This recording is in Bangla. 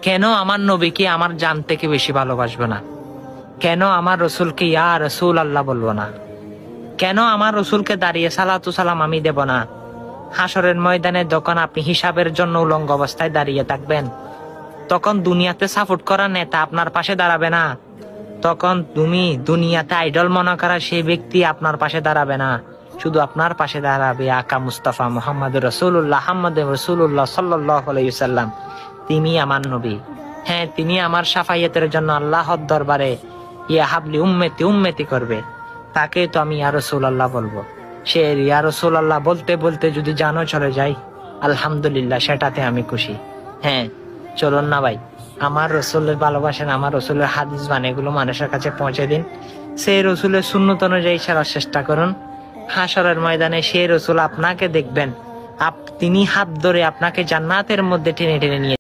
কেন আমার নবীকে আমার জান থেকে বেশি ভালোবাসবো না? কেন আমার রসুলকে ইয়া রসুল আল্লাহ বলবো না? কেন আমার রসুলকে দাঁড়িয়ে সালাতু সালাম আমি দেব না? হাসরের ময়দানে যখন আপনি হিসাবের জন্য উলঙ্গ অবস্থায় দাঁড়িয়ে থাকবেন, তখন দুনিয়াতে সাপোর্ট করা নেতা আপনার পাশে দাঁড়াবে না। তখন তুমি দুনিয়াতে আইডল মনে করা সেই ব্যক্তি আপনার পাশে দাঁড়াবে না। শুধু আপনার পাশে দাঁড়াবে আকা মুস্তাফা মুহাম্মদ রসুল্লাহ আহমদ রসুল্লাহ সাল্লাল্লাহু আলাইহি ওয়াসাল্লাম। তিনি আমার নবী। হ্যাঁ, তিনি আমার সাফাইয়াতের জন্য আল্লাহর দরবারে ইয়া হাবলি উম্মতি উম্মতি করবে। তাকে তো আমি ইয়া রাসূলুল্লাহ বলবো। সে ইয়া রাসূলুল্লাহ বলতে বলতে যদি জানো চলে যায়, আলহামদুলিল্লাহ, সেটাতে আমি খুশি। হ্যাঁ, চলুন না ভাই, আমার রসুলের ভালোবাসেন, আমার রসুলের হাদিস বাণী এগুলো মানুষের কাছে পৌঁছে দিন। সেই রসুলের সুন্নত অনুযায়ী চলার চেষ্টা করুন। হাসরের ময়দানে সেই রসুল আপনাকে দেখবেন, তিনি হাত ধরে আপনাকে জান্নাতের মধ্যে টেনে টেনে নিয়ে